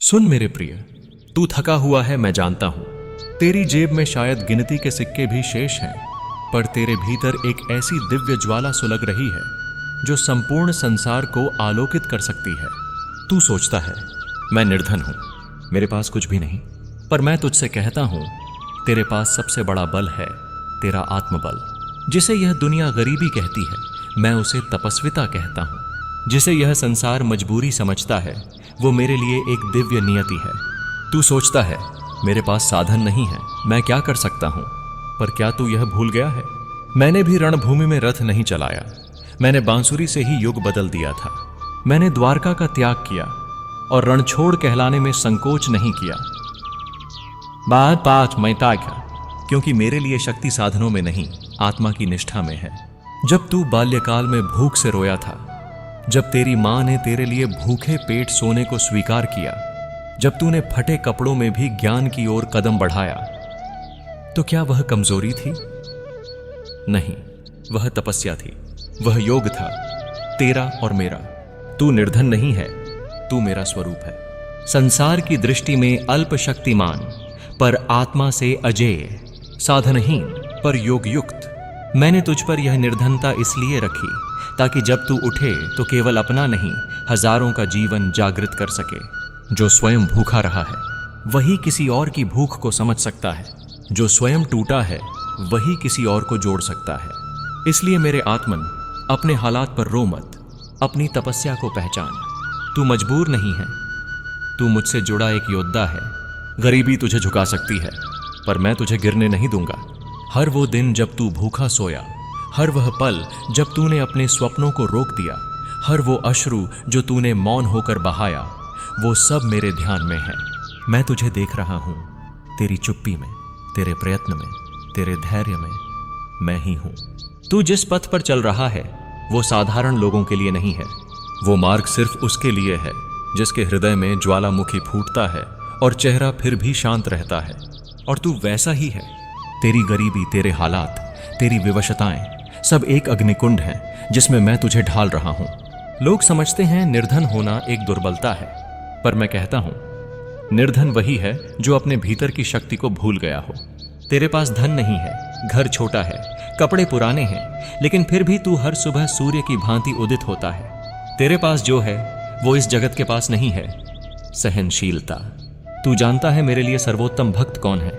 सुन मेरे प्रिय, तू थका हुआ है, मैं जानता हूं। तेरी जेब में शायद गिनती के सिक्के भी शेष हैं, पर तेरे भीतर एक ऐसी दिव्य ज्वाला सुलग रही है जो संपूर्ण संसार को आलोकित कर सकती है। तू सोचता है मैं निर्धन हूं, मेरे पास कुछ भी नहीं, पर मैं तुझसे कहता हूं तेरे पास सबसे बड़ा बल है, तेरा आत्मबल। जिसे यह दुनिया गरीबी कहती है, मैं उसे तपस्विता कहता हूं। जिसे यह संसार मजबूरी समझता है, वो मेरे लिए एक दिव्य नियति है। तू सोचता है मेरे पास साधन नहीं है, मैं क्या कर सकता हूं, पर क्या तू यह भूल गया है, मैंने भी रणभूमि में रथ नहीं चलाया, मैंने बांसुरी से ही युग बदल दिया था। मैंने द्वारका का त्याग किया और रणछोड़ कहलाने में संकोच नहीं किया। बात मैं ताका, क्योंकि मेरे लिए शक्ति साधनों में नहीं, आत्मा की निष्ठा में है। जब तू बाल्यकाल में भूख से रोया था, जब तेरी मां ने तेरे लिए भूखे पेट सोने को स्वीकार किया, जब तूने फटे कपड़ों में भी ज्ञान की ओर कदम बढ़ाया, तो क्या वह कमजोरी थी? नहीं, वह तपस्या थी, वह योग था, तेरा और मेरा। तू निर्धन नहीं है, तू मेरा स्वरूप है। संसार की दृष्टि में अल्प शक्तिमान, पर आत्मा से अजेय, साधनहीन पर योग युक्त। मैंने तुझ पर यह निर्धनता इसलिए रखी ताकि जब तू उठे तो केवल अपना नहीं, हजारों का जीवन जागृत कर सके। जो स्वयं भूखा रहा है वही किसी और की भूख को समझ सकता है, जो स्वयं टूटा है वही किसी और को जोड़ सकता है। इसलिए मेरे आत्मन, अपने हालात पर रो मत, अपनी तपस्या को पहचान। तू मजबूर नहीं है, तू मुझसे जुड़ा एक योद्धा है। गरीबी तुझे झुका सकती है, पर मैं तुझे गिरने नहीं दूंगा। हर वो दिन जब तू भूखा सोया, हर वह पल जब तूने अपने स्वप्नों को रोक दिया, हर वो अश्रु जो तूने मौन होकर बहाया, वो सब मेरे ध्यान में है। मैं तुझे देख रहा हूं, तेरी चुप्पी में, तेरे प्रयत्न में, तेरे धैर्य में, मैं ही हूं। तू जिस पथ पर चल रहा है वो साधारण लोगों के लिए नहीं है, वो मार्ग सिर्फ उसके लिए है जिसके हृदय में ज्वालामुखी फूटता है और चेहरा फिर भी शांत रहता है। और तू वैसा ही है। तेरी गरीबी, तेरे हालात, तेरी विवशताएं सब एक अग्निकुंड है जिसमें मैं तुझे ढाल रहा हूं। लोग समझते हैं निर्धन होना एक दुर्बलता है, पर मैं कहता हूं निर्धन वही है जो अपने भीतर की शक्ति को भूल गया हो। तेरे पास धन नहीं है, घर छोटा है, कपड़े पुराने हैं, लेकिन फिर भी तू हर सुबह सूर्य की भांति उदित होता है। तेरे पास जो है वो इस जगत के पास नहीं है, सहनशीलता। तू जानता है मेरे लिए सर्वोत्तम भक्त कौन है?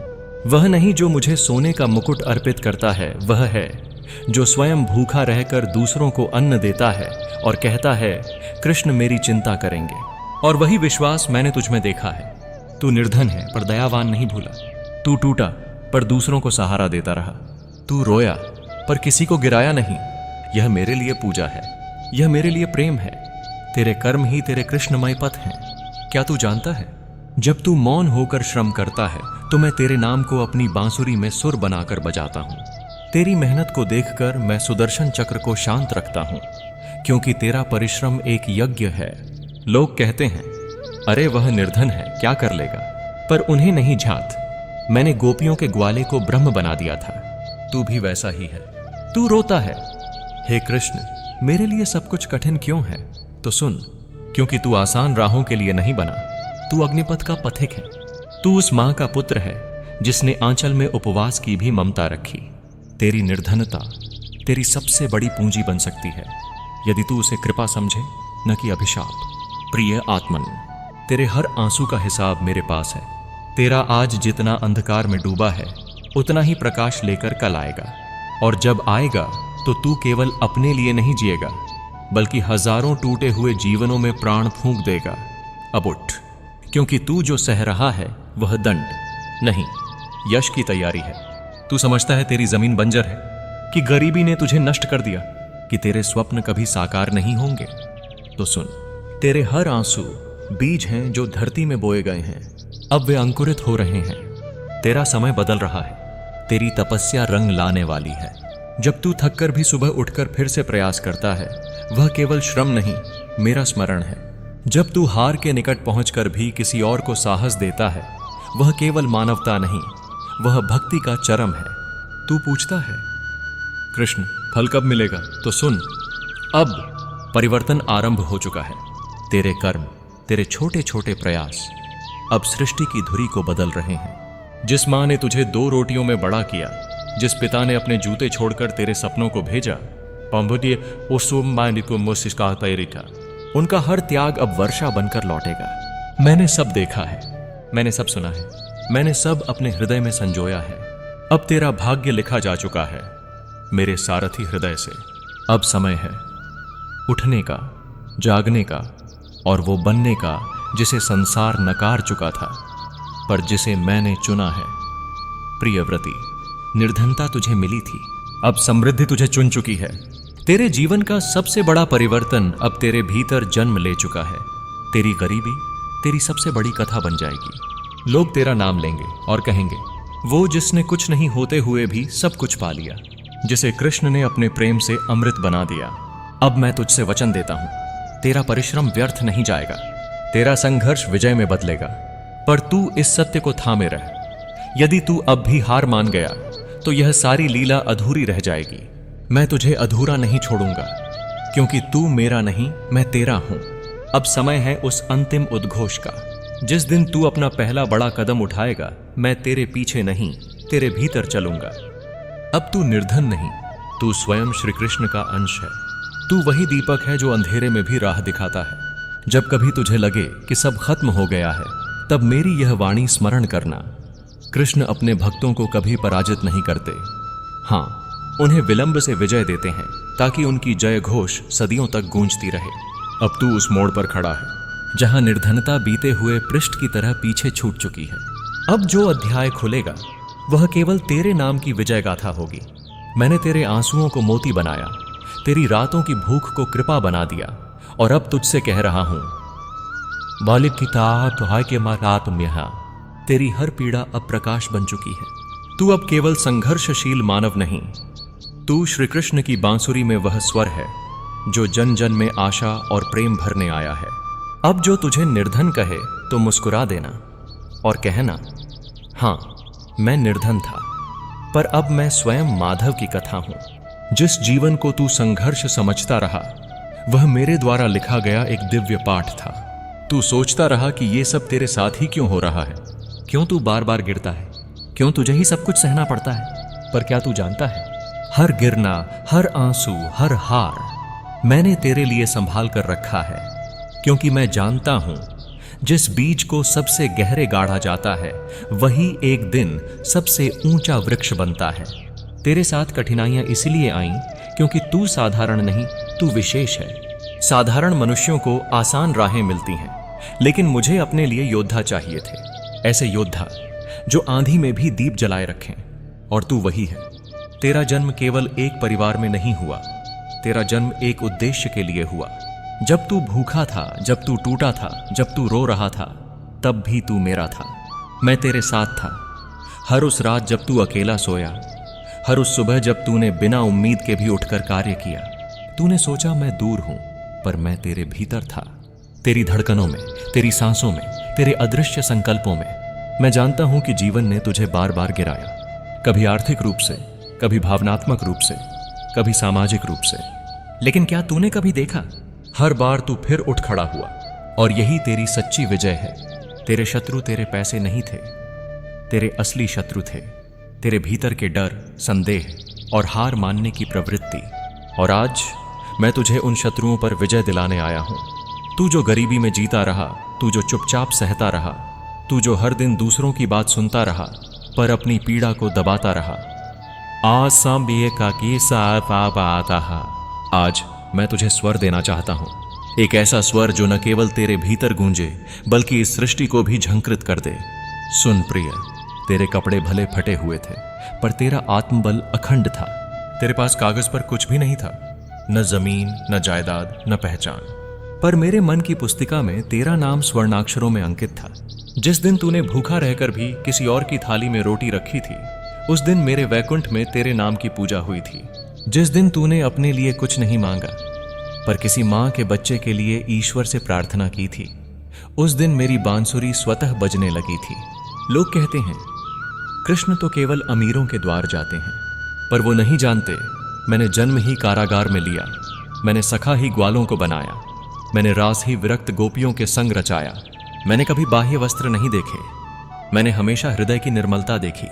वह नहीं जो मुझे सोने का मुकुट अर्पित करता है, वह है जो स्वयं भूखा रहकर दूसरों को अन्न देता है और कहता है कृष्ण मेरी चिंता करेंगे। और वही विश्वास मैंने तुझ में देखा है। तू निर्धन है पर दयावान नहीं भूला, तू टूटा पर दूसरों को सहारा देता रहा, तू रोया पर किसी को गिराया नहीं। यह मेरे लिए पूजा है, यह मेरे लिए प्रेम है। तेरे कर्म ही तेरे कृष्णमय पथ हैं। क्या तू जानता है, जब तू मौन होकर श्रम करता है तो मैं तेरे नाम को अपनी बांसुरी में सुर बनाकर बजाता हूं। तेरी मेहनत को देखकर मैं सुदर्शन चक्र को शांत रखता हूं, क्योंकि तेरा परिश्रम एक यज्ञ है। लोग कहते हैं अरे वह निर्धन है, क्या कर लेगा, पर उन्हें नहीं झात, मैंने गोपियों के ग्वाले को ब्रह्म बना दिया था। तू भी वैसा ही है। तू रोता है, हे कृष्ण मेरे लिए सब कुछ कठिन क्यों है? तो सुन, क्योंकि तू आसान राहों के लिए नहीं बना, तू अग्निपथ का पथिक है। तू उस मां का पुत्र है जिसने आंचल में उपवास की भी ममता रखी। तेरी निर्धनता तेरी सबसे बड़ी पूंजी बन सकती है, यदि तू उसे कृपा समझे, न कि अभिशाप। प्रिय आत्मन, तेरे हर आंसू का हिसाब मेरे पास है। तेरा आज जितना अंधकार में डूबा है, उतना ही प्रकाश लेकर कल आएगा। और जब आएगा तो तू केवल अपने लिए नहीं जिएगा, बल्कि हजारों टूटे हुए जीवनों में प्राण फूंक देगा। अब उठ, क्योंकि तू जो सह रहा है वह दंड नहीं, यश की तैयारी है। तू समझता है तेरी जमीन बंजर है, कि गरीबी ने तुझे नष्ट कर दिया, कि तेरे स्वप्न कभी साकार नहीं होंगे? तो सुन, तेरे हर आंसू बीज हैं जो धरती में बोए गए हैं, अब वे अंकुरित हो रहे हैं। तेरा समय बदल रहा है, तेरी तपस्या रंग लाने वाली है। जब तू थककर भी सुबह उठकर फिर से प्रयास करता है, वह केवल श्रम नहीं, मेरा स्मरण है। जब तू हार के निकट पहुंचकर भी किसी और को साहस देता है, वह केवल मानवता नहीं, वह भक्ति का चरम है। तू पूछता है कृष्ण फल कब मिलेगा? तो सुन, अब परिवर्तन आरंभ हो चुका है। तेरे कर्म, तेरे छोटे छोटे प्रयास, अब सृष्टि की धुरी को बदल रहे हैं। जिस मां ने तुझे 2 रोटियों में बड़ा किया, जिस पिता ने अपने जूते छोड़कर तेरे सपनों को भेजा, उनका हर त्याग अब वर्षा बनकर लौटेगा। मैंने सब देखा है, मैंने सब सुना है, मैंने सब अपने हृदय में संजोया है। अब तेरा भाग्य लिखा जा चुका है मेरे सारथी हृदय से। अब समय है उठने का, जागने का और वो बनने का जिसे संसार नकार चुका था, पर जिसे मैंने चुना है। प्रियव्रती, निर्धनता तुझे मिली थी, अब समृद्धि तुझे चुन चुकी है। तेरे जीवन का सबसे बड़ा परिवर्तन अब तेरे भीतर जन्म ले चुका है। तेरी गरीबी तेरी सबसे बड़ी कथा बन जाएगी। लोग तेरा नाम लेंगे और कहेंगे, वो जिसने कुछ नहीं होते हुए भी सब कुछ पा लिया, जिसे कृष्ण ने अपने प्रेम से अमृत बना दिया। अब मैं तुझसे वचन देता हूं, तेरा परिश्रम व्यर्थ नहीं जाएगा, तेरा संघर्ष विजय में बदलेगा। पर तू इस सत्य को थामे रह। यदि तू अब भी हार मान गया तो यह सारी लीला अधूरी रह जाएगी। मैं तुझे अधूरा नहीं छोड़ूंगा, क्योंकि तू मेरा नहीं, मैं तेरा हूं। अब समय है उस अंतिम उद्घोष का। जिस दिन तू अपना पहला बड़ा कदम उठाएगा, मैं तेरे पीछे नहीं, तेरे भीतर चलूंगा। अब तू निर्धन नहीं, तू स्वयं श्री कृष्ण का अंश है। तू वही दीपक है जो अंधेरे में भी राह दिखाता है। जब कभी तुझे लगे कि सब खत्म हो गया है, तब मेरी यह वाणी स्मरण करना। कृष्ण अपने भक्तों को कभी पराजित नहीं करते। हां, उन्हें विलंब से विजय देते हैं, ताकि उनकी जय घोष सदियों तक गूंजती रहे। अब तू उस मोड़ पर खड़ा है जहां निर्धनता बीते हुए पृष्ठ की तरह पीछे छूट चुकी है। अब जो अध्याय खुलेगा वह केवल तेरे नाम की विजय गाथा होगी। मैंने तेरे आंसुओं को मोती बनाया, तेरी रातों की भूख को कृपा बना दिया, और अब तुझसे कह रहा हूं, बालिक की तात हाय के मात म्यहा, तेरी हर पीड़ा अब प्रकाश बन चुकी है। तू अब केवल संघर्षशील मानव नहीं, तू श्री कृष्ण की बांसुरी में वह स्वर है जो जन जन में आशा और प्रेम भरने आया है। अब जो तुझे निर्धन कहे तो मुस्कुरा देना और कहना, हां, मैं निर्धन था, पर अब मैं स्वयं माधव की कथा हूं। जिस जीवन को तू संघर्ष समझता रहा, वह मेरे द्वारा लिखा गया एक दिव्य पाठ था। तू सोचता रहा कि ये सब तेरे साथ ही क्यों हो रहा है, क्यों तू बार बार गिरता है, क्यों तुझे ही सब कुछ सहना पड़ता है। पर क्या तू जानता है, हर गिरना, हर आंसू, हर हार मैंने तेरे लिए संभाल कर रखा है, क्योंकि मैं जानता हूं जिस बीज को सबसे गहरे गाढ़ा जाता है, वही एक दिन सबसे ऊंचा वृक्ष बनता है। तेरे साथ कठिनाइयां इसलिए आईं क्योंकि तू साधारण नहीं, तू विशेष है। साधारण मनुष्यों को आसान राहें मिलती हैं, लेकिन मुझे अपने लिए योद्धा चाहिए थे, ऐसे योद्धा जो आंधी में भी दीप जलाए रखें, और तू वही है। तेरा जन्म केवल एक परिवार में नहीं हुआ, तेरा जन्म एक उद्देश्य के लिए हुआ। जब तू भूखा था, जब तू टूटा था, जब तू रो रहा था, तब भी तू मेरा था, मैं तेरे साथ था। हर उस रात जब तू अकेला सोया, हर उस सुबह जब तूने बिना उम्मीद के भी उठकर कार्य किया, तूने सोचा मैं दूर हूं, पर मैं तेरे भीतर था। तेरी धड़कनों में, तेरी सांसों में, तेरे अदृश्य संकल्पों में। मैं जानता हूं कि जीवन ने तुझे बार बार गिराया, कभी आर्थिक रूप से, कभी भावनात्मक रूप से, कभी सामाजिक रूप से। लेकिन क्या तूने कभी देखा, हर बार तू फिर उठ खड़ा हुआ, और यही तेरी सच्ची विजय है। तेरे शत्रु तेरे पैसे नहीं थे, तेरे असली शत्रु थे तेरे भीतर के डर, संदेह और हार मानने की प्रवृत्ति। और आज मैं तुझे उन शत्रुओं पर विजय दिलाने आया हूं। तू जो गरीबी में जीता रहा, तू जो चुपचाप सहता रहा, तू जो हर दिन दूसरों की बात सुनता रहा पर अपनी पीड़ा को दबाता रहा, आज मैं तुझे स्वर देना चाहता हूं, एक ऐसा स्वर जो न केवल तेरे भीतर गूंजे बल्कि इस सृष्टि को भी झंकृत कर दे। सुन प्रिय, तेरे कपड़े भले फटे हुए थे, पर तेरा आत्मबल अखंड था। तेरे पास कागज पर कुछ भी नहीं था, न जमीन, न जायदाद, न पहचान, पर मेरे मन की पुस्तिका में तेरा नाम स्वर्णाक्षरों में अंकित था। जिस दिन तूने भूखा रहकर भी किसी और की थाली में रोटी रखी थी, उस दिन मेरे वैकुंठ में तेरे नाम की पूजा हुई थी। जिस दिन तूने अपने लिए कुछ नहीं मांगा, पर किसी मां के बच्चे के लिए ईश्वर से प्रार्थना की थी, उस दिन मेरी बांसुरी स्वतः बजने लगी थी। लोग कहते हैं कृष्ण तो केवल अमीरों के द्वार जाते हैं, पर वो नहीं जानते मैंने जन्म ही कारागार में लिया, मैंने सखा ही ग्वालों को बनाया, मैंने रास ही विरक्त गोपियों के संग रचाया, मैंने कभी बाह्य वस्त्र नहीं देखे, मैंने हमेशा हृदय की निर्मलता देखी।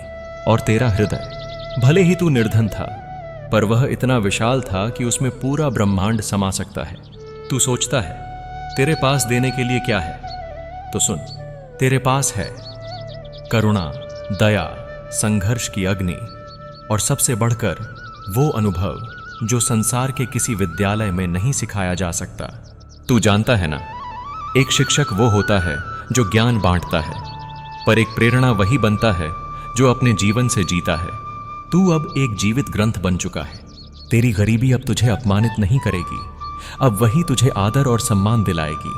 और तेरा हृदय, भले ही तू निर्धन था, पर वह इतना विशाल था कि उसमें पूरा ब्रह्मांड समा सकता है। तू सोचता है तेरे पास देने के लिए क्या है, तो सुन, तेरे पास है करुणा, दया, संघर्ष की अग्नि, और सबसे बढ़कर वो अनुभव जो संसार के किसी विद्यालय में नहीं सिखाया जा सकता। तू जानता है ना, एक शिक्षक वो होता है जो ज्ञान बांटता है, पर एक प्रेरणा वही बनता है जो अपने जीवन से जीता है। तू अब एक जीवित ग्रंथ बन चुका है। तेरी गरीबी अब तुझे अपमानित नहीं करेगी, अब वही तुझे आदर और सम्मान दिलाएगी।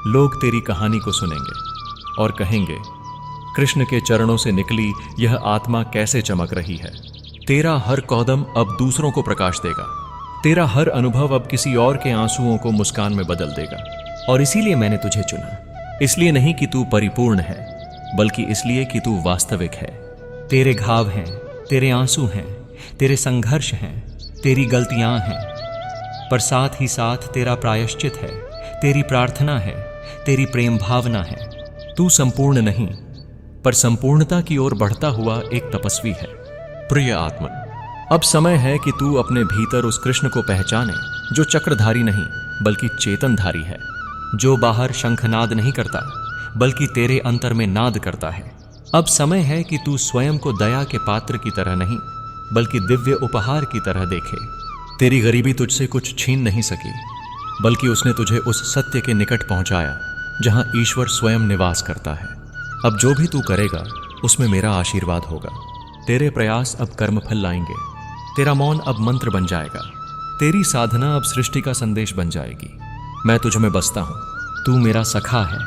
लोग तेरी कहानी को सुनेंगे और कहेंगे, कृष्ण के चरणों से निकली यह आत्मा कैसे चमक रही है। तेरा हर कदम अब दूसरों को प्रकाश देगा, तेरा हर अनुभव अब किसी और के आंसुओं को मुस्कान में बदल देगा। और इसीलिए मैंने तुझे चुना, इसलिए नहीं कि तू परिपूर्ण है, बल्कि इसलिए कि तू वास्तविक है। तेरे घाव हैं, तेरे आंसू हैं, तेरे संघर्ष हैं, तेरी गलतियां हैं, पर साथ ही साथ तेरा प्रायश्चित है, तेरी प्रार्थना है, तेरी प्रेम भावना है। तू संपूर्ण नहीं, पर संपूर्णता की ओर बढ़ता हुआ एक तपस्वी है। प्रिय आत्मन, अब समय है कि तू अपने भीतर उस कृष्ण को पहचाने जो चक्रधारी नहीं बल्कि चेतनधारी है, जो बाहर शंखनाद नहीं करता बल्कि तेरे अंतर में नाद करता है। अब समय है कि तू स्वयं को दया के पात्र की तरह नहीं बल्कि दिव्य उपहार की तरह देखे। तेरी गरीबी तुझसे कुछ छीन नहीं सकी, बल्कि उसने तुझे उस सत्य के निकट पहुंचाया जहां ईश्वर स्वयं निवास करता है। अब जो भी तू करेगा उसमें मेरा आशीर्वाद होगा। तेरे प्रयास अब कर्मफल लाएंगे, तेरा मौन अब मंत्र बन जाएगा, तेरी साधना अब सृष्टि का संदेश बन जाएगी। मैं तुझ में बसता हूं, तू मेरा सखा है,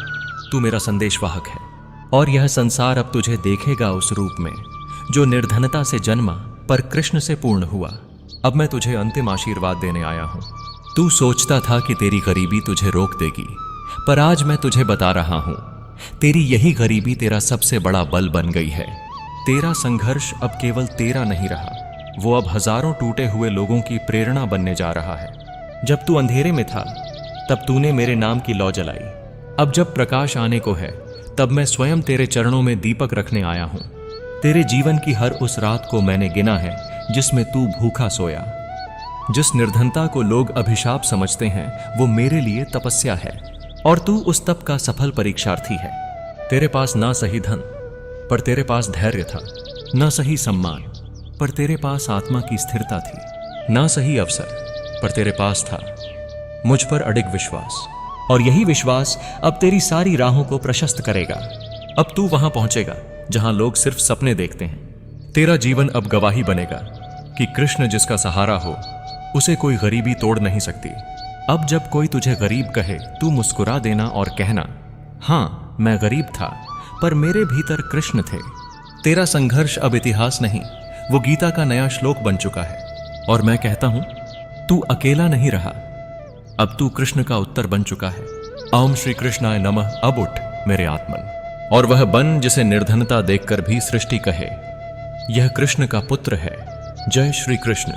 तू मेरा संदेशवाहक है, और यह संसार अब तुझे देखेगा उस रूप में जो निर्धनता से जन्मा पर कृष्ण से पूर्ण हुआ। अब मैं तुझे अंतिम आशीर्वाद देने आया हूं। तू सोचता था कि तेरी गरीबी तुझे रोक देगी, पर आज मैं तुझे बता रहा हूं, तेरी यही गरीबी तेरा सबसे बड़ा बल बन गई है। तेरा संघर्ष अब केवल तेरा नहीं रहा, वो अब हजारों टूटे हुए लोगों की प्रेरणा बनने जा रहा है। जब तू अंधेरे में था तब तूने मेरे नाम की लौ जलाई, अब जब प्रकाश आने को है तब मैं स्वयं तेरे चरणों में दीपक रखने आया हूं। तेरे जीवन की हर उस रात को मैंने गिना है जिसमें तू भूखा सोया। जिस निर्धनता को लोग अभिशाप समझते हैं वो मेरे लिए तपस्या है, और तू उस तप का सफल परीक्षार्थी है। तेरे पास ना सही धन पर तेरे पास धैर्य था, ना सही सम्मान पर तेरे पास आत्मा की स्थिरता थी, ना सही अवसर पर तेरे पास था मुझ पर अडिग विश्वास। और यही विश्वास अब तेरी सारी राहों को प्रशस्त करेगा। अब तू वहां पहुंचेगा जहां लोग सिर्फ सपने देखते हैं। तेरा जीवन अब गवाही बनेगा कि कृष्ण जिसका सहारा हो उसे कोई गरीबी तोड़ नहीं सकती। अब जब कोई तुझे गरीब कहे, तू मुस्कुरा देना और कहना, हां मैं गरीब था पर मेरे भीतर कृष्ण थे। तेरा संघर्ष अब इतिहास नहीं, वो गीता का नया श्लोक बन चुका है। और मैं कहता हूं, तू अकेला नहीं रहा, अब तू कृष्ण का उत्तर बन चुका है। ओम श्री कृष्णाय नमः। अब उठ मेरे आत्मन, और वह बन जिसे निर्धनता देखकर भी सृष्टि कहे, यह कृष्ण का पुत्र है। जय श्री कृष्ण।